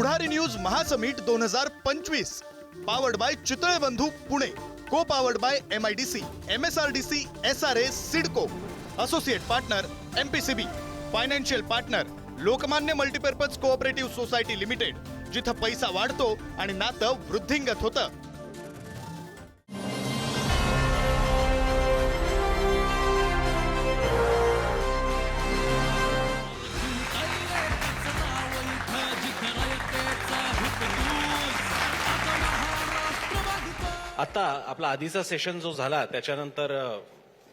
पुढारी news महासमिट 2025 powered by Chitale Bandhu Pune, co powered by MIDC, MSRDC, SRA, CIDCO, associate partner MPCB, financial partner Lokmanya multipurpose cooperative society limited, जिथं पैसा वाढतो आणि नातं वृद्धिंगत होतं. आता आपला आधीचा सेशन जो झाला त्याच्यानंतर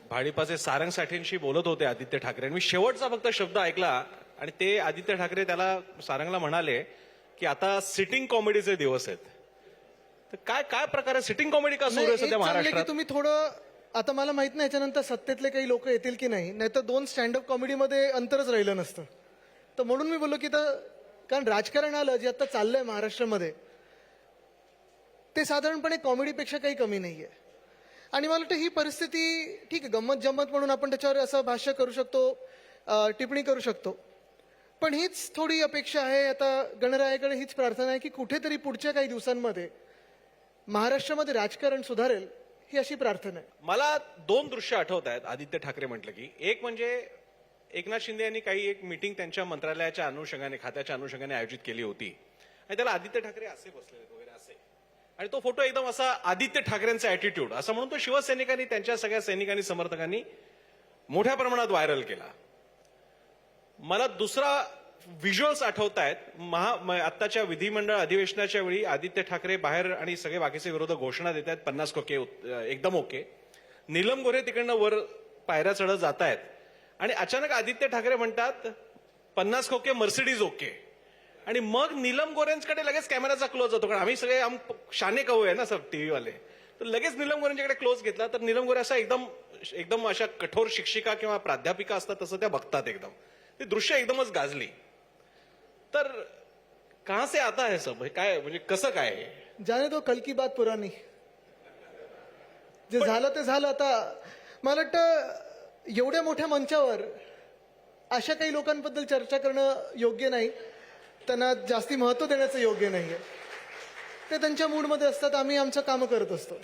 भाजपाचे सारंग साठेंशी बोलत होते आदित्य ठाकरे. मी शेवटचा फक्त शब्द ऐकला आणि ते आदित्य ठाकरे त्याला सारंगला म्हणाले की आता सिटिंग कॉमेडीचे दिवस आहेत. तर काय काय प्रकारे सिटिंग कॉमेडी का सुरू आहे सध्या महाराष्ट्रात? तुम्ही थोडं आता मला माहित नाही याच्यानंतर सत्तेतले काही लोक येतील की नाही, नाहीतर दोन स्टँडअप कॉमेडीमध्ये अंतरच राहिलं नसतं. तर म्हणून मी बोललो की कारण राजकारण आलं जे आता चाललंय महाराष्ट्रामध्ये ते साधारणपणे कॉमेडीपेक्षा काही कमी नाहीये. आणि मला वाटतं ही परिस्थिती ठीक आहे, गंमत जम्मत म्हणून आपण त्याच्यावर असं भाष्य करू शकतो, टिप्पणी करू शकतो, पण हीच थोडी अपेक्षा आहे. आता गणरायाकडे हीच प्रार्थना आहे की कुठेतरी पुढच्या काही दिवसांमध्ये महाराष्ट्रामध्ये राजकारण सुधारेल, ही अशी प्रार्थना आहे. मला दोन दृश्य आठवत आहेत आदित्य ठाकरे म्हटलं की. एक म्हणजे एकनाथ शिंदे यांनी काही एक मीटिंग त्यांच्या मंत्रालयाच्या अनुषंगाने, खात्याच्या अनुषंगाने आयोजित केली होती आणि त्याला आदित्य ठाकरे असे बसलेले वगैरे असे, आणि तो फोटो एकदम असा आदित्य ठाकरेंचा ऍटिट्यूड असं म्हणून तो शिवसैनिकांनी, त्यांच्या सगळ्या सैनिकांनी, समर्थकांनी मोठ्या प्रमाणात व्हायरल केला. मला दुसरा व्हिज्युअल्स आठवत आहेत. आत्ताच्या विधिमंडळ अधिवेशनाच्या वेळी आदित्य ठाकरे बाहेर आणि सगळे बाकीचे विरोधक घोषणा देत आहेत 50 खोके एकदम ओके. नीलम गोऱ्हे तिकडनं वर पायऱ्या चढत जात आहेत आणि अचानक आदित्य ठाकरे म्हणतात 50 खोके मर्सिडीज ओके. आणि मग नीलम गोरेंकडे लगेच कॅमेराचा क्लोज होतो, कारण आम्ही सगळे शाने कहू आहे ना सब टीव्ही वाले. तर लगेच नीलम गोरेंच्याकडे क्लोज घेतला तर नीलम गोरे असा एकदम अशा कठोर शिक्षिका किंवा प्राध्यापिका असतात तसं त्या बघतात एकदम. ते दृश्य एकदमच गाजली. तर कहां से आता है सब, काय म्हणजे कसं काय? जाने दो कल की बात पुरानी. जे झालं ते झालं. आता मला वाटतं एवढ्या मोठ्या मंचावर अशा काही लोकांबद्दल चर्चा करणं योग्य नाही, त्यांना जास्ती महत्व देण्याचं योग्य नाहीये. ते त्यांच्या मूडमध्ये असतात, आम्ही आमचं कामं करत असतो.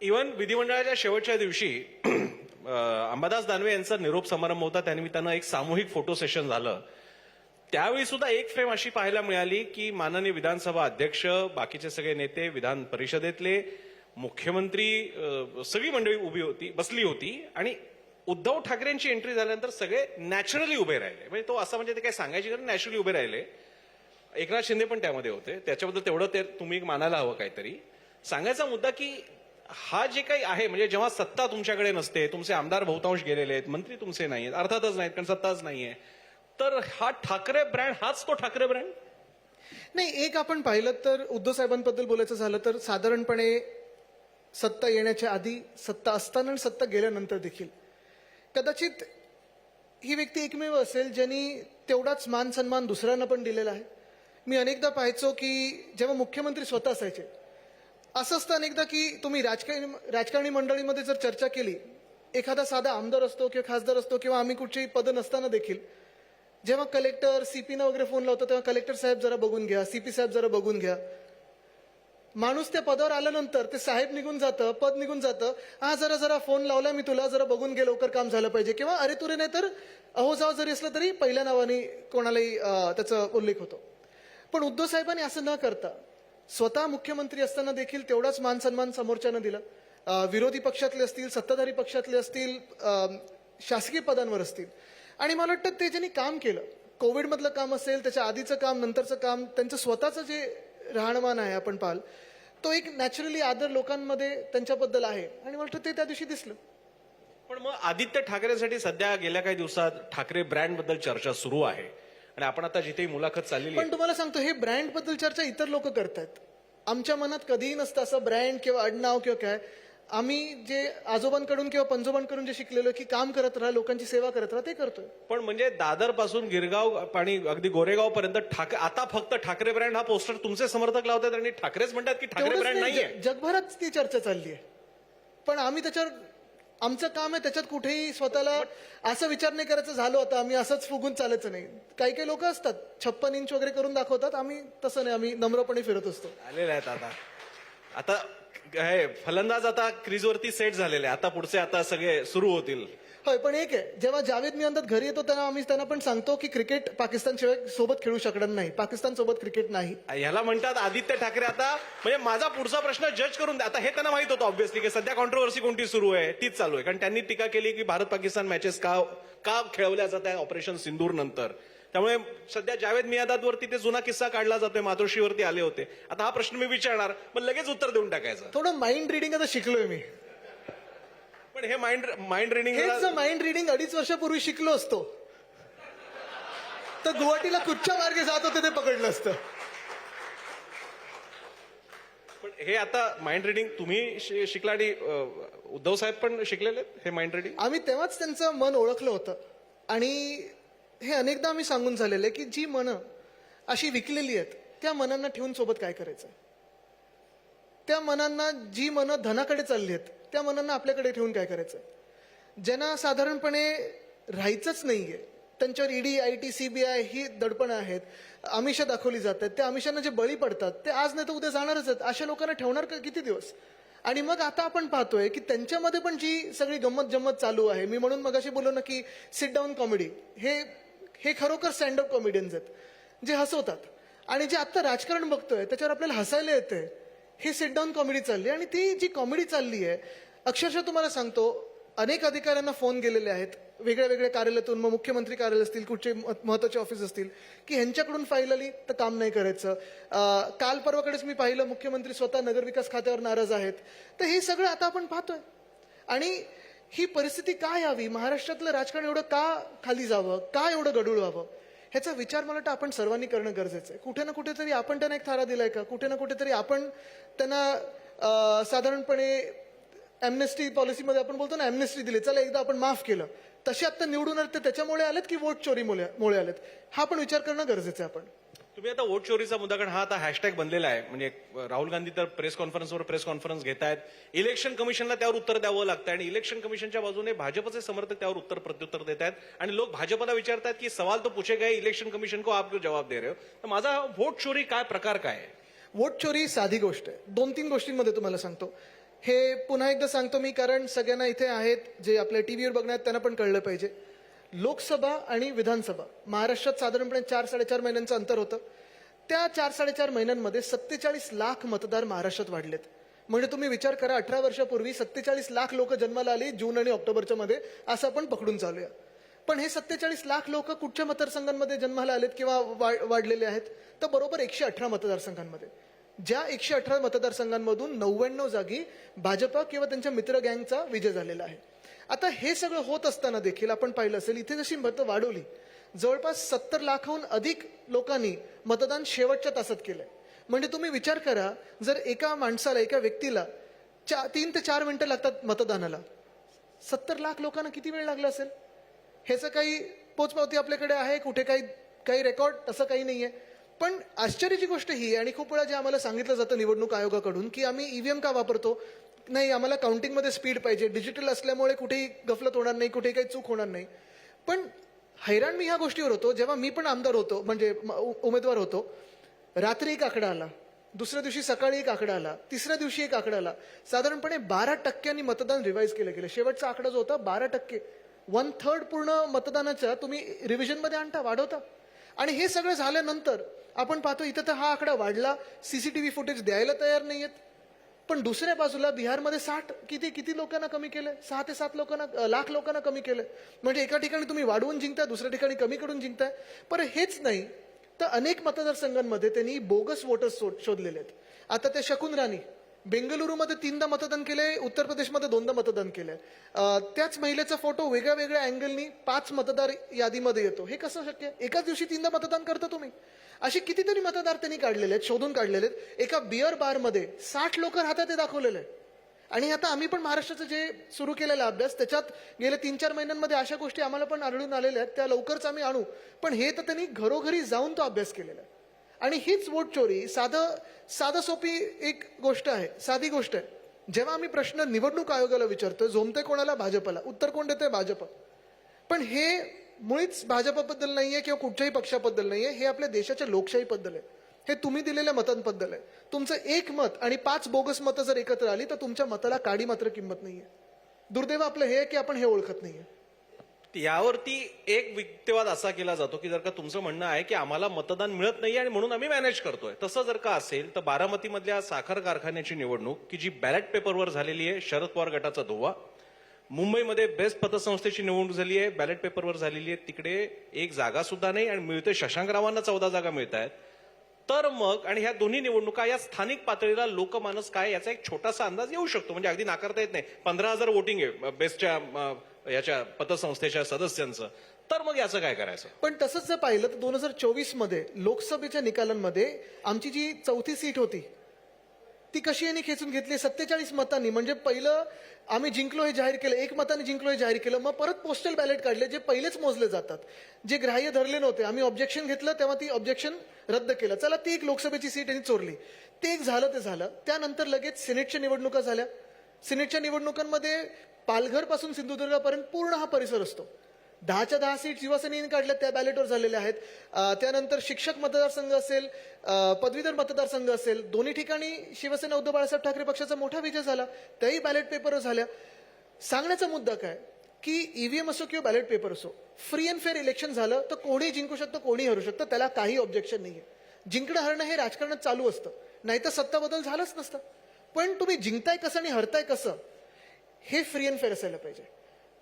इव्हन विधिमंडळाच्या शेवटच्या दिवशी अंबादास दानवे यांचा निरोप समारंभ होता, त्यानिमित्तानं एक सामूहिक फोटो सेशन झालं. त्यावेळी सुद्धा एक फ्रेम अशी पाहायला मिळाली की माननीय विधानसभा अध्यक्ष, बाकीचे सगळे नेते, विधान परिषदेतले मुख्यमंत्री, सगळी मंडळी बसली होती आणि उद्धव ठाकरेंची एंट्री झाल्यानंतर सगळे नॅचरली उभे राहिले. म्हणजे तो असं म्हणजे ते काय सांगायची गरज, नॅचरली उभे राहिले. एकनाथ शिंदे पण त्यामध्ये होते. त्याच्याबद्दल तेवढं ते तुम्ही मानायला हवं. काहीतरी सांगायचा मुद्दा की हा जे काही आहे, म्हणजे जेव्हा सत्ता तुमच्याकडे नसते, तुमचे आमदार बहुतांश गेलेले आहेत, मंत्री तुमचे नाही आहेत, अर्थातच नाहीत कारण सत्ताच नाहीये, तर हा ठाकरे ब्रँड हाच तो ठाकरे ब्रँड नाही. एक आपण पाहिलं तर उद्धव साहेबांबद्दल बोलायचं झालं तर साधारणपणे सत्ता येण्याच्या आधी, सत्ता असताना आणि सत्ता गेल्यानंतर देखील कदाचित ही व्यक्ती एकमेव असेल ज्यांनी तेवढाच मान सन्मान दुसऱ्यांना पण दिलेला आहे. मी अनेकदा पाहायचो की जेव्हा मुख्यमंत्री स्वतः असायचे, असं असतं अनेकदा की तुम्ही राजकारणी मंडळीमध्ये जर चर्चा केली, एखादा साधा आमदार असतो किंवा खासदार असतो किंवा आम्ही कुठची पदं नसताना देखील जेव्हा कलेक्टर, सीपीनं वगैरे फोन लावतो तेव्हा कलेक्टर साहेब जरा बघून घ्या, सीपी साहेब जरा बघून घ्या. माणूस त्या पदावर आल्यानंतर ते साहेब निघून जातं, पद निघून जातं, हा जरा फोन लावला मी तुला, जरा बघून घे, लवकर काम झालं पाहिजे, किंवा अरे तुरे नाही तर अहो जाव जरी असलं तरी पहिल्या नावाने कोणालाही त्याचा उल्लेख होतो. पण उद्धव साहेबांनी असं न करता स्वतः मुख्यमंत्री असताना देखील तेवढाच मान सन्मान समोरच्यानं दिला. विरोधी पक्षातले असतील, सत्ताधारी पक्षातले असतील, शासकीय पदांवर असतील. आणि मला वाटतं ते ज्यांनी काम केलं, कोविडमधलं काम असेल, त्याच्या आधीचं काम, नंतरचं काम, त्यांचं स्वतःचं जे राहणीमान आहे आपण पाहाल, तो एक नॅचरली आदर लोकांमध्ये त्यांच्याबद्दल आहे आणि मला वाटतं ते त्या दिवशी दिसलं. पण मग आदित्य ठाकरेंसाठी सध्या गेल्या काही दिवसात ठाकरे ब्रँड बद्दल चर्चा सुरू आहे आणि आपण आता जिथे मुलाखत चाललेली पण तुम्हाला सांगतो, हे ब्रँड बद्दल चर्चा इतर लोक करतात. आमच्या मनात कधीही नसतं असं ब्रँड किंवा आडनाव किंवा काय. आम्ही जे आजोबांकडून किंवा पंजोबांकडून जे शिकलेलो की काम करत राहा, लोकांची सेवा करत राहा, ते करतोय. पण म्हणजे दादर पासून गिरगाव आणि अगदी गोरेगाव पर्यंत आता फक्त ठाकरे ब्रँड हा पोस्टर तुमचे समर्थक लावतात आणि ठाकरेच म्हणतात की ठाकरे ब्रँड नाहीये. जगभरात ती चर्चा चालली आहे, पण आम्ही त्याच्यावर आमचं काम आहे त्याच्यात कुठेही स्वतःला असं विचार नाही करायचं झालं होतं आम्ही असंच फुगून चालायचं नाही. काही काही लोक असतात 56 इंच वगैरे करून दाखवतात, आम्ही तसं नाही, आम्ही नम्रपणे फिरत असतो. आलेले आहेत आता हे फलंदाज आता क्रीजवरती सेट झालेले आहे. आता पुढचे आता सगळे सुरू होतील. होय, पण एक आहे, जेव्हा जावेद मियांदाद घरी येतो तेव्हा आम्ही त्यांना पण सांगतो की क्रिकेट पाकिस्तान शिवाय सोबत खेळू शकणार नाही, पाकिस्तान सोबत क्रिकेट नाही. ह्याला म्हणतात आदित्य ठाकरे. आता म्हणजे माझा पुढचा प्रश्न जज करून द्या. आता हे त्यांना माहित होतं ऑब्व्हियसली की सध्या कॉन्ट्रोवर्सी कोणती सुरू आहे तीच चालू आहे, कारण त्यांनी टीका केली की भारत पाकिस्तान मॅचेस का खेळवल्या जात आहे ऑपरेशन सिंदूर नंतर. त्यामुळे सध्या जावेद मियांदादवरती ते जुना किस्सा काढला जातोय, मातोश्रीवरती आले होते. आता हा प्रश्न मी विचारणार, पण लगेच उत्तर देऊन टाकायचं. थोडं माइंड रिडिंग आता शिकलोय मी. पण हे माइंड रिडिंग हेच माइंड रिडिंग 2.5 वर्षापूर्वी शिकलो असतो तर गुवाहाटीला कुठच्या मार्गे जात होते ते पकडलं असतं. पण हे आता माइंड रिडिंग तुम्ही शिकला आणि उद्धव साहेब पण शिकलेले आहेत हे माइंड रिडिंग. आम्ही तेव्हाच त्यांचं मन ओळखलं होतं आणि हे अनेकदा आम्ही सांगून झालेलं आहे की जी मनं अशी विकलेली आहेत त्या मनांना ठेवून सोबत काय करायचं. त्या मनांना, जी मनं धनाकडे चालली आहेत त्या मनांना आपल्याकडे ठेवून काय करायचं. ज्यांना साधारणपणे राहायचंच नाहीये, त्यांच्यावर ईडी, आयटी, सीबीआय ही दडपणं आहेत, आमिषं दाखवली जातात, त्या आमिषांना जे बळी पडतात ते आज नाही तर उद्या जाणारच आहेत. अशा लोकांना ठेवणार किती दिवस. आणि मग आता आपण पाहतोय की त्यांच्यामध्ये पण जी सगळी गंमत जम्मत चालू आहे, मी म्हणून मगाशी बोललो ना की सिट डाऊन कॉमेडी, हे खरोखर स्टँडअप कॉमेडियन्स आहेत जे हसवतात. आणि जे आता राजकारण बघतोय त्याच्यावर आपल्याला हसायला येते. ही सिट डाऊन कॉमेडी चालली आणि ती जी कॉमेडी चालली आहे, अक्षरशः तुम्हाला सांगतो अनेक अधिकाऱ्यांना फोन गेलेले आहेत वेगळ्या वेगळ्या कार्यालयातून, मग मुख्यमंत्री कार्यालय असतील, कुठचे महत्वाचे ऑफिस असतील, की ह्यांच्याकडून फाईल आली तर काम नाही करायचं. काल परवाकडेच मी पाहिलं मुख्यमंत्री स्वतः नगरविकास खात्यावर नाराज आहेत. तर हे सगळं आता आपण पाहतोय. आणि ही परिस्थिती का यावी, महाराष्ट्रातलं राजकारण एवढं का खाली जावं, का एवढं गडूळ व्हावं, ह्याचा विचार मला वाटतं आपण सर्वांनी करणं गरजेचं आहे. कुठे ना कुठेतरी आपण त्यांना एक थारा दिलाय का, कुठे ना कुठेतरी आपण त्यांना साधारणपणे अॅम्नेस्टी पॉलिसीमध्ये आपण बोलतो ना अॅम्नेस्टी दिली, चला एकदा आपण माफ केलं, तसे आता निवडून आले ते त्याच्यामुळे आलेत की वोट चोरीमुळे आलेत, हा पण विचार करणं गरजेचं आहे. आपण तुम्ही आता वोट चोरीचा मुद्दा, कारण हा आता हॅशटॅग बनलेला आहे. म्हणजे राहुल गांधी तर प्रेस कॉन्फरन्स घेत आहेत. इलेक्शन कमिशनला त्यावर उत्तर द्यावं लागतं आणि इलेक्शन कमिशनच्या बाजूने भाजपचे समर्थक त्यावर प्रत्युत्तर देत आहेत आणि लोक भाजपला विचारतात की सवाल तो पूछे गए इलेक्शन कमिशन को आप क्यों जवाब दे रहे हो. तर माझा वोट चोरी काय प्रकार काय आहे? वोट चोरी साधी गोष्ट आहे. 2-3 गोष्टींमध्ये तुम्हाला सांगतो. हे पुन्हा एकदा सांगतो मी, कारण सगळ्यांना इथे आहेत जे आपल्या टीव्हीवर बघण्यात त्यांना पण कळलं पाहिजे. लोकसभा आणि विधानसभा महाराष्ट्रात साधारणपणे 4-4.5 महिन्यांचं अंतर होतं. त्या 4-4.5 महिन्यांमध्ये 47 लाख मतदार महाराष्ट्रात वाढलेत. म्हणजे तुम्ही विचार करा, 18 वर्षापूर्वी 47 लाख लोक जन्माला आली जून आणि ऑक्टोबरच्या मध्ये, असं आपण पकडून चालूया. पण हे 47 लाख लोक कुठच्या मतदारसंघांमध्ये जन्माला आलेत किंवा वाढलेले आहेत, तर बरोबर 118 मतदारसंघांमध्ये. ज्या 118 मतदारसंघांमधून 99 जागी भाजपा किंवा त्यांच्या मित्र गँगचा विजय झालेला आहे. आता हे सगळं होत असताना देखील आपण पाहिलं असेल इथे जशी मतं वाढवली, जवळपास 70 लाखाहून अधिक लोकांनी मतदान शेवटच्या तासात केलंय. म्हणजे तुम्ही विचार करा, जर एका माणसाला, एका व्यक्तीला 3 ते 4 मिनिटं लागतात मतदानाला, 70 लाख लोकांना किती वेळ लागला असेल. ह्याचं काही पोचपावती आपल्याकडे आहे, कुठे काही रेकॉर्ड, तसं काही नाहीये. पण आश्चर्याची गोष्ट ही, आणि खूप वेळा जे आम्हाला सांगितलं जातं निवडणूक आयोगाकडून की आम्ही ईव्हीएम का वापरतो, नाही आम्हाला काउंटिंगमध्ये स्पीड पाहिजे, डिजिटल असल्यामुळे कुठेही गफलत होणार नाही, कुठेही काही चूक होणार नाही. पण हैराण मी ह्या गोष्टीवर होतो जेव्हा मी पण आमदार होतो, म्हणजे उमेदवार होतो. रात्री एक आकडा आला, दुसऱ्या दिवशी सकाळी एक आकडा आला, तिसऱ्या दिवशी एक आकडा आला. साधारणपणे 12% मतदान रिवाईज केलं गेलं. शेवटचा आकडा जो होता 12%, 1/3 पूर्ण मतदानाच्या तुम्ही रिव्हिजनमध्ये आणता, वाढवता. आणि हे सगळं झाल्यानंतर आपण पाहतो इथं तर हा आकडा वाढला, सीसीटीव्ही फुटेज द्यायला तयार नाहीयेत. पण दुसऱ्या बाजूला बिहारमध्ये 60 किती लोकांना कमी केलं, 6 ते 7 लाख लोकांना कमी केलं. म्हणजे एका ठिकाणी तुम्ही वाढवून जिंकताय, दुसऱ्या ठिकाणी कमी करून जिंकताय. पण हेच नाही तर अनेक मतदारसंघांमध्ये त्यांनी बोगस वोटर्स शोधलेले आहेत. आता त्या शकुन राणी बेंगलुरूमध्ये 3दा मतदान केलंय, उत्तर प्रदेशमध्ये 2दा मतदान केलंय. त्याच महिलेचा फोटो वेगळ्या वेगळ्या अँगलनी 5 मतदार यादीमध्ये येतो. हे कसं शक्य? एकाच दिवशी 3दा मतदान करता तुम्ही. असे कितीतरी मतदार त्यांनी काढलेले आहेत, शोधून काढलेले आहेत. एका बिअर बारमध्ये 60 लोक राहतात ते दाखवलेलं आहे. आणि आता आम्ही पण महाराष्ट्राचं जे सुरू केलेला अभ्यास, त्याच्यात गेल्या 3-4 महिन्यांमध्ये अशा गोष्टी आम्हाला पण आढळून आलेल्या आहेत, त्या लवकरच आम्ही आणू. पण हे तर त्यांनी घरोघरी जाऊन तो अभ्यास केलेला आहे. आणि हीच वोट चोरी साधं सोपी एक गोष्ट आहे, साधी गोष्ट आहे. जेव्हा आम्ही प्रश्न निवडणूक आयोगाला विचारतोय, जोमते कोणाला? भाजपला. उत्तर कोण देतंय? भाजप. पण हे मुळीच भाजपबद्दल नाहीये किंवा कुठच्याही पक्षाबद्दल नाहीये, हे आपल्या देशाच्या लोकशाहीबद्दल आहे. हे तुम्ही दिलेल्या मतांबद्दल आहे. तुमचं एक मत आणि 5 बोगस मतं जर एकत्र आली तर तुमच्या मताला काडी मात्र किंमत नाहीये. दुर्दैव आपलं हे आहे की आपण हे ओळखत नाहीये. यावरती एक युक्तिवाद असा केला जातो की जर का तुमचं म्हणणं आहे की आम्हाला मतदान मिळत नाही आणि म्हणून आम्ही मॅनेज करतोय, तसं जर का असेल तर बारामतीमधल्या साखर कारखान्याची निवडणूक की जी बॅलेट पेपरवर झालेली आहे, शरद पवार गटाचा धोवा. मुंबईमध्ये बेस्ट पतसंस्थेची निवडणूक झाली आहे, बॅलेट पेपरवर झालेली आहे, तिकडे एक जागा सुद्धा नाही आणि मिळते शशांकरावांना 14 जागा मिळत आहेत. तर मग आणि ह्या दोन्ही निवडणुका या स्थानिक पातळीला लोकमानस काय याचा एक छोटासा अंदाज येऊ शकतो, म्हणजे अगदी नाकारता येत नाही. 15,000 वोटिंग आहे बेस्टच्या याच्या पतसंस्थेच्या सदस्यांचं, तर मग याचं काय करायचं? पण तसंच जर पाहिलं तर 2024 मध्ये लोकसभेच्या निकालांमध्ये आमची जी 4थी सीट होती ती कशी यांनी खेचून घेतली? 47 मतांनी. म्हणजे पहिलं आम्ही जिंकलो हे जाहीर केलं, 1 मताने जिंकलो हे जाहीर केलं, मग परत पोस्टल बॅलेट काढले जे पहिलेच मोजले जातात, जे ग्राह्य धरले नव्हते. आम्ही ऑब्जेक्शन घेतलं तेव्हा ती ऑब्जेक्शन रद्द केलं. चला ती एक लोकसभेची सीट यांनी चोरली, ते एक झालं ते झालं. त्यानंतर लगेच सिनेटच्या निवडणुका झाल्या. सिनेटच्या निवडणुकांमध्ये पालघर पासून सिंधुदुर्गापर्यंत पूर्ण हा परिसर असतो. 10च्या 10 सीट शिवसेनेने काढल्या, त्या बॅलेटवर झालेल्या आहेत. त्यानंतर शिक्षक मतदारसंघ असेल, पदवीधर मतदारसंघ असेल, दोन्ही ठिकाणी शिवसेना उद्धव बाळासाहेब ठाकरे पक्षाचा मोठा विजय झाला, त्याही बॅलेट पेपरवर झाल्या. सांगण्याचा मुद्दा काय की ईव्हीएम असो किंवा बॅलेट पेपर असो, फ्री अँड फेअर इलेक्शन झालं तर कोणी जिंकू शकतं, कोणी हरू शकतं, त्याला काही ऑब्जेक्शन नाहीये. जिंकणं हरणं हे राजकारणात चालू असतं, नाहीतर सत्ता बदल झालाच नसतं. पण तुम्ही जिंकताय कसं आणि हरताय कसं हे फ्री अँड फेअर असायला पाहिजे.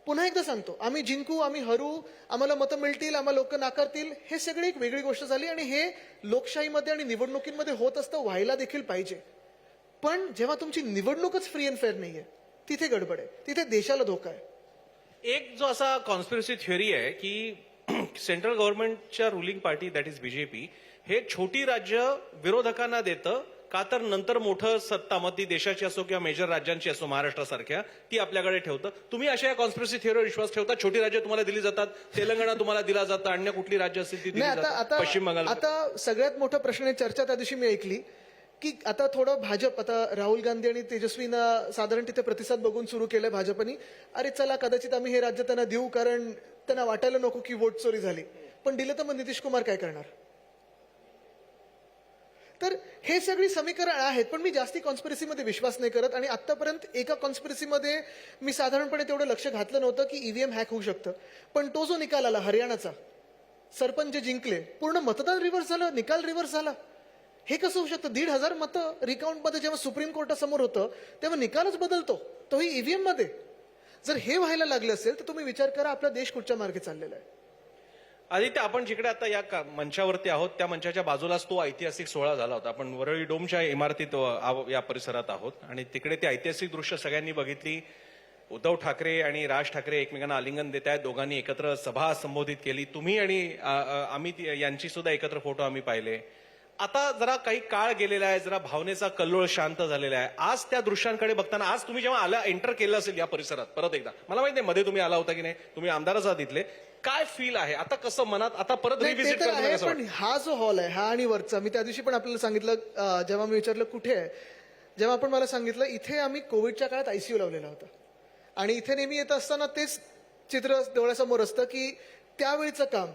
पुन्हा एकदा सांगतो, आम्ही जिंकू, आम्ही हरू, आम्हाला मतं मिळतील, आम्हाला लोक नाकारतील, हे सगळी एक वेगळी गोष्ट झाली आणि हे लोकशाहीमध्ये आणि निवडणुकीमध्ये होत असतं, व्हायला देखील पाहिजे. पण जेव्हा तुमची निवडणूकच फ्री अँड फेअर नाहीये, तिथे गडबड आहे, तिथे देशाला धोका आहे. एक जो असा कॉन्स्पिरसी थिअरी आहे की सेंट्रल गव्हर्नमेंटच्या ruling party that is BJP हे छोटी राज्य विरोधकांना देतं का तर नंतर मोठं सत्ता मग ती देशाची असो किंवा मेजर राज्यांची असो महाराष्ट्रासारख्या ती आपल्याकडे ठेवतं. तुम्ही अशा या कॉन्स्पिरसी थिअरीवर विश्वास ठेवता? छोटी राज्य तुम्हाला दिली जातात, तेलंगणा तुम्हाला दिला जातं, अन्य कुठली राज्य असतील ती दिली नाही. जातात, पश्चिम बंगाल. आता सगळ्यात मोठा प्रश्न चर्चा त्या दिवशी मी ऐकली की आता थोडं भाजप, आता राहुल गांधी आणि तेजस्वीना साधारण तिथे प्रतिसाद बघून सुरू केलंय भाजपनी, अरे चला कदाचित आम्ही हे राज्य त्यांना देऊ कारण त्यांना वाटायला नको की वोट चोरी झाली. पण दिलं तर मग नितीश कुमार काय करणार? तर हे सगळी समीकरण आहेत. पण मी जास्ती कॉन्स्पिरसीमध्ये विश्वास नाही करत आणि आतापर्यंत एका कॉन्स्पिरसीमध्ये मी साधारणपणे तेवढं लक्ष घातलं नव्हतं की ईव्हीएम हॅक होऊ शकतं. पण तो जो निकाल आला हरियाणाचा, सरपंच जे जिंकले, पूर्ण मतदान रिव्हर्स झालं, निकाल रिव्हर्स झाला. हे कसं होऊ शकतं? 1,500 मतं रिकाउंटमध्ये जेव्हा सुप्रीम कोर्टासमोर होतं तेव्हा निकालच बदलतो, तोही ईव्हीएम मध्ये. जर हे व्हायला लागले असेल तर तुम्ही विचार करा आपला देश कुठच्या मार्गे चाललेला आहे. आदित्य, आपण जिकडे आता या मंचावरती आहोत त्या मंचाच्या बाजूलाच तो ऐतिहासिक सोहळा झाला होता. आपण वरळी डोमच्या इमारतीत या परिसरात आहोत आणि तिकडे ती ऐतिहासिक दृश्य सगळ्यांनी बघितली. उद्धव ठाकरे आणि राज ठाकरे एकमेकांना आलिंगन देत आहेत, दोघांनी एकत्र सभा संबोधित केली. तुम्ही आणि अमित यांची सुद्धा एकत्र फोटो आम्ही पाहिले. आता जरा काही काळ गेलेला आहे, जरा भावनेचा कल्लोळ शांत झालेला आहे. आज त्या दृश्यांकडे बघताना, आज तुम्ही जेव्हा एंटर केलं असेल या परिसरात परत एकदा, मला माहित नाही मध्ये तुम्ही आला होता की नाही, तुम्ही आमदारच आहात इथले, काय फील आहे आता? कसं मनात आता परत नाही, ते रिव्हिजिट तर आहे. करताना पण हा जो हॉल आहे, हा आणि वरचा, मी त्या दिवशी पण आपल्याला सांगितलं, जेव्हा मी विचारलं कुठे आहे, जेव्हा आपण मला सांगितलं इथे आम्ही कोविडच्या काळात आयसीयू लावलेला होता आणि इथे नेहमी येत असताना तेच चित्र डोळ्यासमोर असतं की त्यावेळीचं काम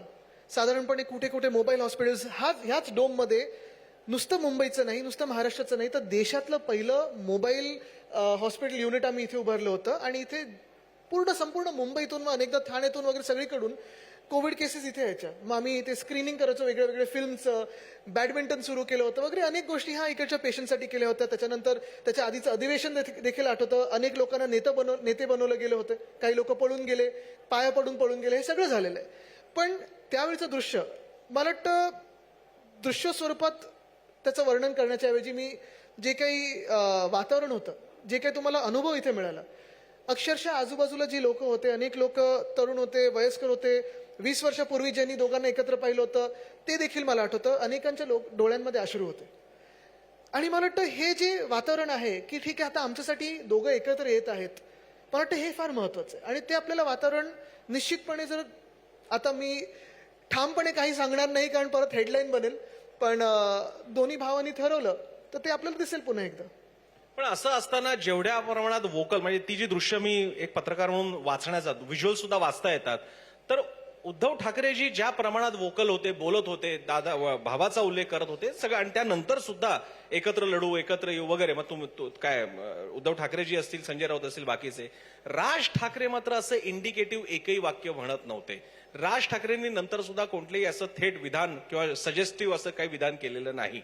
साधारणपणे कुठे कुठे मोबाईल हॉस्पिटल्स, ह्याच डोममध्ये नुसतं मुंबईचं नाही, नुसतं महाराष्ट्राचं नाही, तर देशातलं पहिलं मोबाईल हॉस्पिटल युनिट आम्ही इथे उभारलं होतं आणि इथे संपूर्ण मुंबईतून, अनेकदा ठाण्यातून वगैरे सगळीकडून कोविड केसेस इथे यायच्या. मग आम्ही इथे स्क्रीनिंग करायचो, वेगळे वेगळे फिल्मचं, बॅडमिंटन सुरू केलं होतं वगैरे अनेक गोष्टी ह्या इकडच्या पेशंटसाठी केल्या होत्या. त्याच्यानंतर त्याच्या आधीचं अधिवेशन देखील आठवतं. अनेक लोकांना नेते बनवलं गेलं होतं, काही लोक पळून गेले, पाया पडून पळून गेले, हे सगळं झालेलं आहे. पण त्यावेळीचं दृश्य, मला वाटतं दृश्य स्वरूपात त्याचं वर्णन करण्याच्या ऐवजी मी जे काही वातावरण होतं, जे काही तुम्हाला अनुभव इथे मिळाला, अक्षरशः आजूबाजूला जी लोक होते, अनेक लोक तरुण होते, वयस्कर होते, 20 वर्षापूर्वी ज्यांनी दोघांना एकत्र पाहिलं होतं ते देखील मला आठवतं. अनेकांच्या डोळ्यांमध्ये अश्रू होते. आणि मला वाटतं हे जे वातावरण आहे की ठीक आहे आता आमच्यासाठी दोघं एकत्र येत आहेत, मला वाटतं हे फार महत्वाचं आहे. आणि ते आपल्याला वातावरण निश्चितपणे, जर आता मी ठामपणे काही सांगणार नाही कारण परत हेडलाईन बनेल, पण दोन्ही भावांनी ठरवलं तर ते आपल्याला दिसेल पुन्हा एकदा. पण असं असताना जेवढ्या प्रमाणात वोकल म्हणजे ती जी दृश्य मी एक पत्रकार म्हणून वाचण्याचा व्हिज्युअल सुद्धा वाचता येतात, तर उद्धव ठाकरेजी ज्या प्रमाणात वोकल होते, बोलत होते, भावाचा उल्लेख करत होते सगळं, आणि त्यानंतर सुद्धा एकत्र लढू, एकत्र येऊ वगैरे, मग काय उद्धव ठाकरेजी असतील, संजय राऊत असतील, बाकीचे. राज ठाकरे मात्र असं इंडिकेटिव्ह एकही वाक्य म्हणत नव्हते. राज ठाकरेंनी नंतर सुद्धा कोणतेही असं थेट विधान किंवा सजेस्टिव्ह असं काही विधान केलेलं नाही.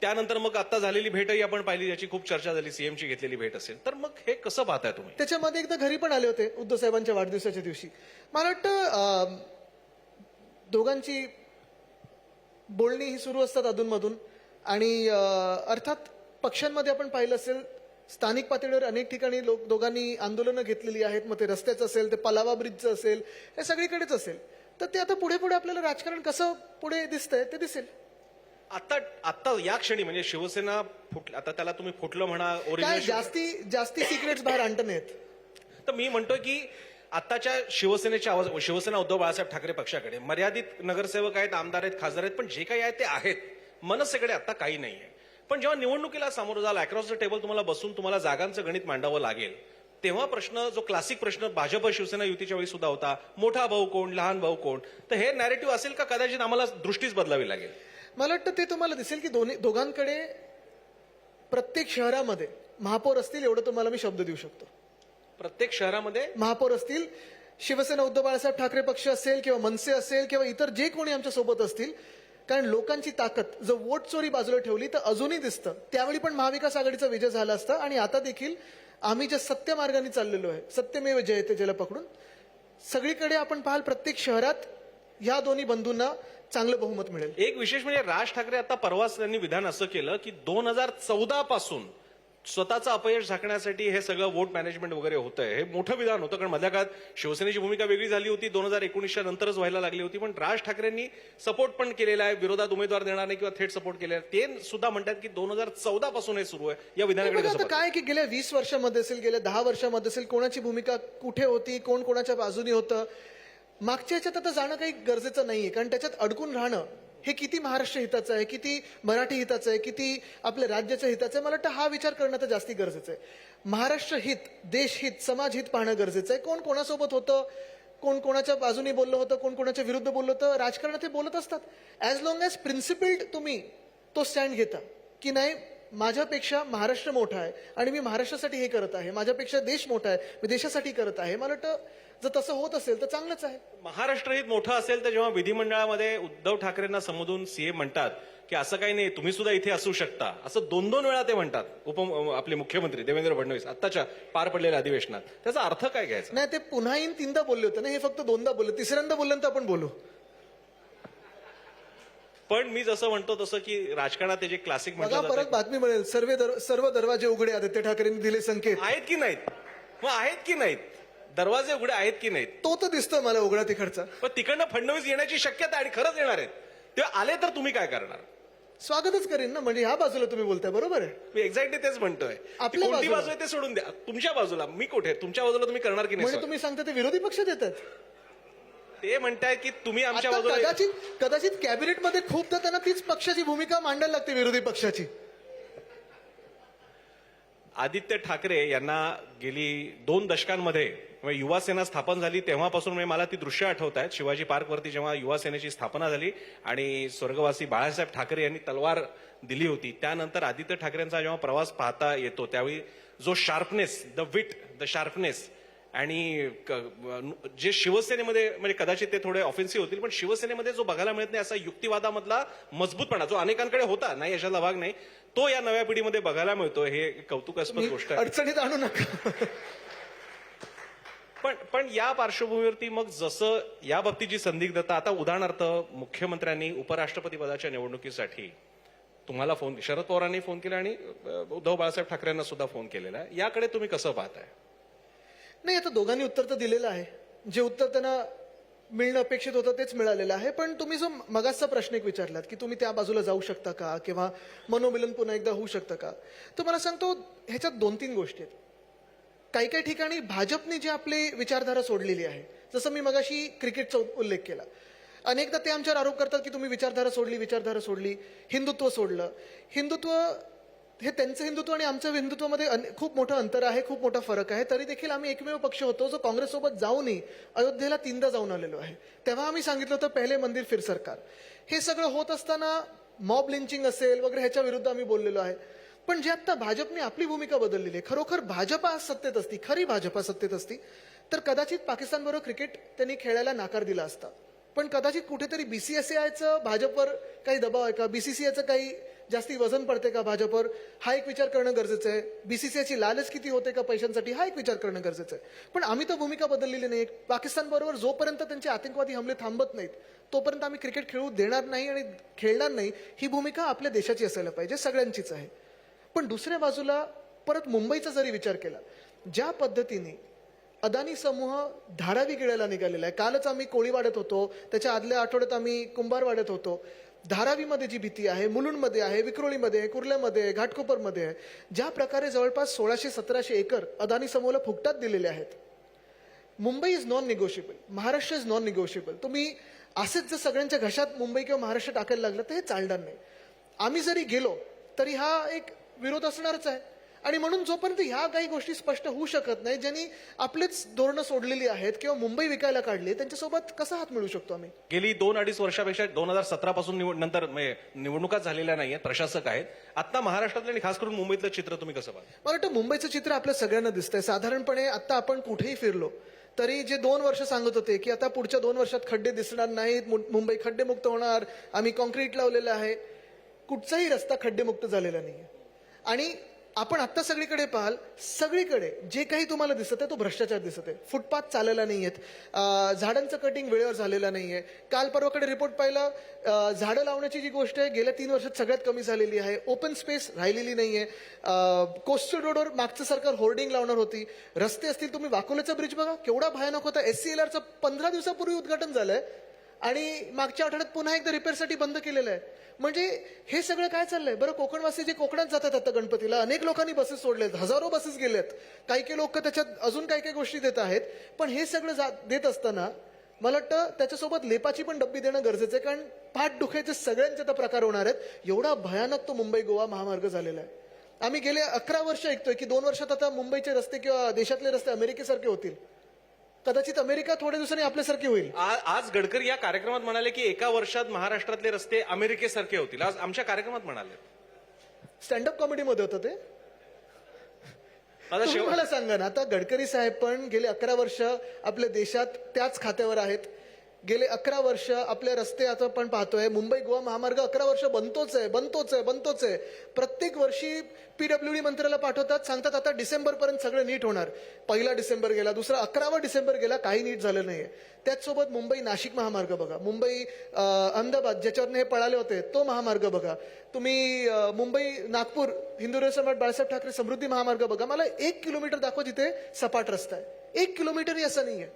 त्यानंतर मग आता झालेली भेटही आपण पाहिली, याची खूप चर्चा झाली, सीएमची घेतलेली भेट असेल. तर मग हे कसं पाहताय तुम्ही? त्याच्यामध्ये एकदा घरी पण आले होते उद्धव साहेबांच्या वाढदिवसाच्या दिवशी. मला वाटतं दोघांची बोलणी ही सुरू असतात अधूनमधून, आणि अर्थात पक्षांमध्ये आपण पाहिलं असेल, स्थानिक पातळीवर अनेक ठिकाणी दोघांनी आंदोलनं घेतलेली आहेत. मग ते रस्त्याचं असेल, ते पलावा ब्रिजचं असेल, हे सगळीकडेच असेल. तर ते आता पुढे पुढे आपल्याला राजकारण कसं पुढे दिसतंय ते दिसेल. आता या क्षणी म्हणजे शिवसेना आता त्याला तुम्ही फुटलं म्हणा, काय ओरिजिनल जास्ती सिक्रेट्स बाहेर आणत नाहीत. तर मी म्हणतोय की आताच्या शिवसेनेच्या आवाज, शिवसेना उद्धव बाळासाहेब ठाकरे पक्षाकडे मर्यादित नगरसेवक आहेत, आमदार आहेत, खासदार आहेत, पण जे काही आहे ते आहेत. मनसेकडे आता काही नाहीये. पण जेव्हा निवडणुकीला सामोरं झालं, अक्रॉस द टेबल तुम्हाला बसून तुम्हाला जागांचं गणित मांडावं लागेल, तेव्हा प्रश्न, जो क्लासिक प्रश्न भाजप शिवसेना युतीच्या वेळी सुद्धा होता, मोठा भाऊ कोण, लहान भाऊ कोण, तर हे नॅरेटिव्ह असेल का कदाचित आम्हाला दृष्टीच बदलावी लागेल. मला वाटतं ते तुम्हाला दिसेल की दोघांकडे प्रत्येक शहरामध्ये महापौर असतील, एवढं तुम्हाला मी शब्द देऊ शकतो. प्रत्येक शहरामध्ये महापौर असतील, शिवसेना उद्धव बाळासाहेब ठाकरे पक्ष असेल किंवा मनसे असेल किंवा इतर जे कोणी आमच्या सोबत असतील. कारण लोकांची ताकद जर वोट चोरी बाजूला ठेवली तर अजूनही दिसतं. त्यावेळी पण महाविकास आघाडीचा विजय झाला असता, आणि आता देखील आम्ही ज्या सत्य मार्गाने चाललेलो आहे, सत्यमेव जयते ज्याला पकडून, सगळीकडे आपण पाहाल प्रत्येक शहरात ह्या दोन्ही बंधूंना चांगलं बहुमत मिळेल. एक विशेष म्हणजे राज ठाकरे आता परवाच त्यांनी विधान असं केलं की 2014 पासून स्वतःचं अपयश झाकण्यासाठी हे सगळं वोट मॅनेजमेंट वगैरे होतंय. हे मोठं विधान होतं, कारण मधल्या काळात शिवसेनेची भूमिका वेगळी झाली होती, 2019च्या नंतरच व्हायला लागली होती. पण राज ठाकरेंनी सपोर्ट पण केलेला आहे, विरोधात उमेदवार देणार नाही किंवा थेट सपोर्ट केलेला आहे. ते सुद्धा म्हणतात की 2014 पासून हे सुरू आहे. या विधानाकडे कसं आता काय की गेल्या 20 वर्षामध्ये असेल, गेल्या 10 वर्षामध्ये असेल, कोणाची भूमिका कुठे होती, कोण कोणाच्या बाजूनी होतं, मागच्या ह्याच्यात आता जाणं काही गरजेचं नाहीये. कारण त्याच्यात अडकून राहणं हे किती महाराष्ट्र हिताचं आहे, किती मराठी हिताचं आहे, किती आपल्या राज्याचं हिताचं आहे, मला वाटतं हा विचार करणं तर जास्ती गरजेचं आहे. महाराष्ट्र हित, देश हित, समाज हित पाहणं गरजेचं आहे. कोण कोणासोबत होतं, कोण कोणाच्या बाजूनी बोललं होतं, कोण कोणाच्या विरुद्ध बोललं होतं, राजकारणात ते बोलत असतात. ऍज लॉंग ऍज प्रिन्सिपल्ड तुम्ही तो स्टँड घेता की नाही, माझ्यापेक्षा महाराष्ट्र मोठा आहे आणि मी महाराष्ट्रासाठी हे करत आहे, माझ्यापेक्षा देश मोठा आहे, मी देशासाठी करत आहे, मला वाटतं जर तसं होत असेल तर चांगलंच आहे. महाराष्ट्र हित मोठं असेल तर जेव्हा विधिमंडळामध्ये उद्धव ठाकरेंना संबोधून सीएम म्हणतात की असं काही नाही, तुम्ही सुद्धा इथे असू शकता, असं 2-2 वेळा ते म्हणतात, आपले मुख्यमंत्री देवेंद्र फडणवीस आत्ताच्या पार पडलेल्या अधिवेशनात, त्याचा अर्थ काय घ्यायचा? नाही, ते पुन्हा येईन 3दा बोलले होते ना, हे फक्त 2दा बोलले, तिसऱ्यांदा बोलल्यानंतर आपण बोलू. पण मी जसं म्हणतो तसं की राजकारणात ते जे क्लासिक बघा, परत बातमी मिळेल, सर्व दरवाजे उघडे, आदित्य ठाकरेंनी दिले संकेत. आहेत की नाहीत, मग आहेत की नाहीत, दरवाजे उघडे आहेत की नाहीत, तो तर दिसतोय मला उघडा तिकडचा. पण तिकडनं फडणवीस येण्याची शक्यता आणि खरंच येणार आहेत, तेव्हा आले तर तुम्ही काय करणार? स्वागतच करेन ना, म्हणजे ह्या बाजूला तुम्ही बोलताय, बरोबर आहे. मी एक्झॅक्टली तेच म्हणतोय. आपल्या कोणती बाजूला. बाजू आहे ते सोडून द्या, तुमच्या बाजूला मी कुठे, तुमच्या बाजूला तुम्ही करणार की म्हणजे नाही? तुम्ही सांगता ते विरोधी पक्ष देतात. ते म्हणताय की तुम्ही आमच्या आता बाजूला. कदाचित कॅबिनेटमध्ये खूपदा त्यांना तीच पक्षाची भूमिका मांडायला लागते, विरोधी पक्षाची. आदित्य ठाकरे यांना गेली 2 दशकांमध्ये युवा सेना स्थापन झाली तेव्हापासून मला ती दृश्य आठवत आहेत. शिवाजी पार्कवरती जेव्हा युवा सेनेची स्थापना झाली आणि स्वर्गवासी बाळासाहेब ठाकरे यांनी तलवार दिली होती, त्यानंतर आदित्य ठाकरेंचा जेव्हा प्रवास पाहता येतो त्यावेळी जो sharpness, the wheat, the sharpness, आणि जे शिवसेनेमध्ये, म्हणजे कदाचित ते थोडे ऑफेन्सिव्ह होतील, पण शिवसेनेमध्ये जो बघायला मिळत नाही असा युक्तिवादामधला मजबूतपणा, जो अनेकांकडे होता, नाही याच्याला भाग नाही, तो या नव्या पिढीमध्ये बघायला मिळतो. हे कौतुकास्पद गोष्ट आहे. अडचणीत आणू नका. पण या पार्श्वभूमीवरती मग जसं या बाबतीची संदिग्धता, आता उदाहरणार्थ मुख्यमंत्र्यांनी उपराष्ट्रपती पदाच्या निवडणुकीसाठी तुम्हाला फोन, शरद पवारांनी फोन केला आणि उद्धव बाळासाहेब ठाकरेंना सुद्धा फोन केलेला आहे, याकडे तुम्ही कसं पाहताय? नाही, आता दोघांनी उत्तर तर दिलेलं आहे. जे उत्तर त्यांना मिळणं अपेक्षित होतं तेच मिळालेलं आहे. पण तुम्ही जो मगाचा प्रश्न एक विचारलात की तुम्ही त्या बाजूला जाऊ शकता का, किंवा मनोमिलन पुन्हा एकदा होऊ शकतं का, तर मला सांगतो ह्याच्यात 2-3 गोष्टी आहेत. काही काही ठिकाणी भाजपने जी आपली विचारधारा सोडलेली आहे, जसं मी मगाशी क्रिकेटचा उल्लेख केला, अनेकदा ते आमच्यावर आरोप करतात की तुम्ही विचारधारा सोडली, हिंदुत्व सोडलं. हिंदुत्व हे त्यांचं हिंदुत्व आणि आमच्या हिंदुत्वामध्ये खूप मोठं अंतर आहे, खूप मोठा फरक आहे. तरी देखील आम्ही एकमेव पक्ष होतो जो काँग्रेससोबत जाऊनही अयोध्येला 3दा जाऊन आलेलो आहे. तेव्हा आम्ही सांगितलं होतं पहिले मंदिर फिर सरकार. हे सगळं होत असताना मॉब लिंचिंग असेल वगैरे ह्याच्या विरुद्ध आम्ही बोललेलो आहे. पण जे आता भाजपने आपली भूमिका बदललेली आहे, खरोखर भाजपा सत्तेत असती, खरी भाजपा सत्तेत असती तर कदाचित पाकिस्तानबरोबर क्रिकेट त्यांनी खेळायला नाकार दिला असता. पण कदाचित कुठेतरी बीसीसीआयचं भाजपवर काही दबाव आहे का, बीसीसीआयचं काही जास्ती वजन पडते का भाजपवर, हा एक विचार करणं गरजेचं आहे. बीसीसीआयची लालच किती होते का पैशांसाठी, हा एक विचार करणं गरजेचं आहे. पण आम्ही तर भूमिका बदललेली नाही. पाकिस्तानबरोबर जोपर्यंत त्यांचे आतंकवादी हमले थांबत नाहीत तोपर्यंत आम्ही क्रिकेट खेळू देणार नाही आणि खेळणार नाही. ही भूमिका आपल्या देशाची असायला पाहिजे, सगळ्यांचीच आहे. पण दुसऱ्या बाजूला परत मुंबईचा जरी विचार केला, ज्या पद्धतीने अदानी समूह धारावी गिळायला निघालेला आहे. कालच आम्ही कोळीवाड्यात होतो, त्याच्या आदल्या आठवड्यात आम्ही कुंभारवाड्यात होतो. धारावीमध्ये जी भीती आहे, मुलुंडमध्ये आहे, विक्रोळीमध्ये आहे, कुर्ल्यामध्ये आहे, घाटकोपरमध्ये आहे, ज्या प्रकारे जवळपास 1600-1700 एकर अदानी समूहाला फुकटात दिलेले आहेत. Mumbai is non negotiable, Maharashtra is non negotiable. तुम्ही असेच जर सगळ्यांच्या घशात मुंबई किंवा महाराष्ट्र टाकायला लागलं तर हे चालणार नाही. आम्ही जरी गेलो तरी हा एक विरोध असणारच आहे. आणि म्हणून जोपर्यंत ह्या काही गोष्टी स्पष्ट होऊ शकत नाही, ज्यांनी आपलीच धोरणं सोडलेली आहेत किंवा मुंबई विकायला काढली, त्यांच्यासोबत कसा हात मिळू शकतो आम्ही? गेली 2-2.5 वर्षापेक्षा 2017 पासून नंतर निवडणुकाच झालेल्या नाहीयेत, प्रशासक आहेत. आता महाराष्ट्रातलं आणि खास करून मुंबईतलं चित्र तुम्ही कसं पाहता? मला वाटतं मुंबईचं चित्र आपल्या सगळ्यांना दिसतंय. साधारणपणे आता आपण कुठेही फिरलो तरी जे 2 वर्ष सांगत होते की आता पुढच्या 2 वर्षात खड्डे दिसणार नाहीत, मुंबई खड्डेमुक्त होणार, आम्ही कॉन्क्रीट लावलेलं आहे, कुठचाही रस्ता खड्डेमुक्त झालेला नाहीये. आणि आपण आता सगळीकडे पाहाल, सगळीकडे जे काही तुम्हाला दिसत आहे तो भ्रष्टाचार दिसत आहे. फुटपाथ चाललेला नाहीयेत, झाडांचं कटिंग वेळेवर झालेलं नाहीये. काल परवाकडे रिपोर्ट पाहिला, झाडं लावण्याची जी गोष्ट आहे गेल्या 3 वर्षात सगळ्यात कमी झालेली आहे. ओपन स्पेस राहिलेली नाहीये. कोस्टल रोडवर मागचं सरकार होर्डिंग लावणार होती. रस्ते असतील, तुम्ही वाकोल्याचा ब्रिज बघा केवढा भयानक होता. SCLRचं 15 दिवसापूर्वी उद्घाटन झालंय आणि मागच्या आठवड्यात पुन्हा एकदा रिपेअरसाठी बंद केलेलं आहे. म्हणजे हे सगळं काय चाललंय? बरं, कोकणवासी जे कोकणात जातात आता गणपतीला, अनेक लोकांनी बसेस सोडलेत, हजारो बसेस गेलेत, काही लोक त्याच्यात अजून काही गोष्टी देत आहेत. पण हे सगळं देत असताना मला वाटतं त्याच्यासोबत लेपाची पण डब्बी देणं गरजेचं आहे, कारण पाठ दुखायचे सगळ्यांचे आता प्रकार होणार आहेत. एवढा भयानक तो मुंबई गोवा महामार्ग झालेला आहे. आम्ही गेले 11 वर्ष ऐकतोय की 2 वर्षात आता मुंबईचे रस्ते किंवा देशातले रस्ते अमेरिकेसारखे होतील. कदाचित अमेरिका थोड्या दिवसांनी आपल्यासारखी होईल. आज गडकरी या कार्यक्रमात म्हणाले की 1 वर्षात महाराष्ट्रातले रस्ते अमेरिकेसारखे होतील. आज आमच्या कार्यक्रमात म्हणाले. स्टँडअप कॉमेडीमध्ये होतं ते. आता तुम्ही मला सांगा ना, आता गडकरी साहेब पण गेले 11 वर्ष आपल्या देशात त्याच खात्यावर आहेत. गेले 11 वर्ष आपले रस्ते आता आपण पाहतोय, मुंबई गोवा महामार्ग 11 वर्ष बनतोच आहे. प्रत्येक वर्षी PWD मंत्र्याला पाठवतात, सांगतात आता डिसेंबरपर्यंत सगळं नीट होणार. 1 डिसेंबर गेला, दुसरा 11 डिसेंबर गेला, काही नीट झालं नाहीये. त्याचसोबत मुंबई नाशिक महामार्ग बघा, मुंबई अहमदाबाद ज्याच्यावरनं हे पळाले होते तो महामार्ग बघा, तुम्ही मुंबई नागपूर हिंदू सम्राट बाळासाहेब ठाकरे समृद्धी महामार्ग बघा. मला 1 किलोमीटर दाखवा जिथे सपाट रस्ता आहे. 1 किलोमीटरही असं नाहीये.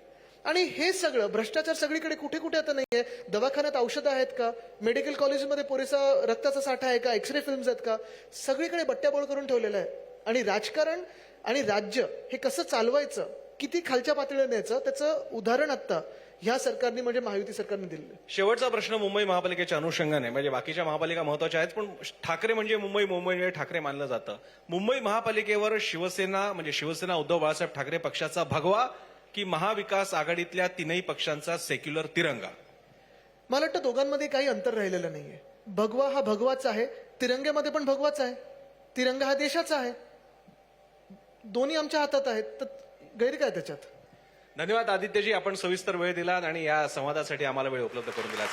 आणि हे सगळं भ्रष्टाचार सगळीकडे कुठे कुठे आता नाहीये. दवाखान्यात औषधं आहेत का? मेडिकल कॉलेजमध्ये पुरेसा रक्ताचा साठा आहे का? एक्सरे फिल्म्स आहेत का? सगळीकडे बट्ट्याबोळ करून ठेवलेलं आहे. आणि राजकारण आणि राज्य हे कसं चालवायचं, किती खालच्या पातळीवर न्यायचं, त्याचं उदाहरण आता ह्या सरकारने म्हणजे महायुती सरकारने दिलेलं. शेवटचा प्रश्न मुंबई महापालिकेच्या अनुषंगाने, म्हणजे बाकीच्या महापालिका महत्वाच्या आहेत पण ठाकरे म्हणजे मुंबई म्हणजे ठाकरे मानलं जातं. मुंबई महापालिकेवर शिवसेना उद्धव बाळासाहेब ठाकरे पक्षाचा भगवा की महाविकास आघाडीतल्या 3ही पक्षांचा सेक्युलर तिरंगा? मला वाटतं दोघांमध्ये काही अंतर राहिलेलं नाहीये. भगवा हा भगवाच आहे, तिरंग्यामध्ये पण भगवाच आहे. तिरंगा हा देशाचा आहे. दोन्ही आमच्या हातात आहेत, तर गैर काय त्याच्यात? धन्यवाद आदित्यजी, आपण सविस्तर वेळ दिलात आणि या संवादासाठी आम्हाला वेळ उपलब्ध करून दिला.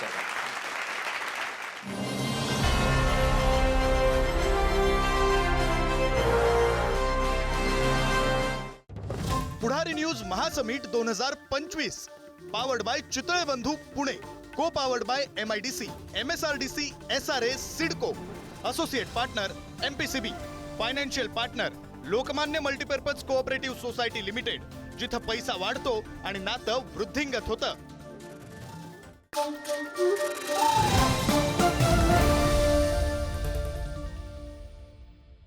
पुढारी न्यूज महासमिट 2025 powered by Chitale Bandhu Pune, co powered by MIDC, MSRDC, SRA, CIDCO, associate partner MPCB, financial partner Lokmanya multipurpose cooperative society limited, जिथं पैसा वाढतो आणि नातं वृद्धिंगत होतं.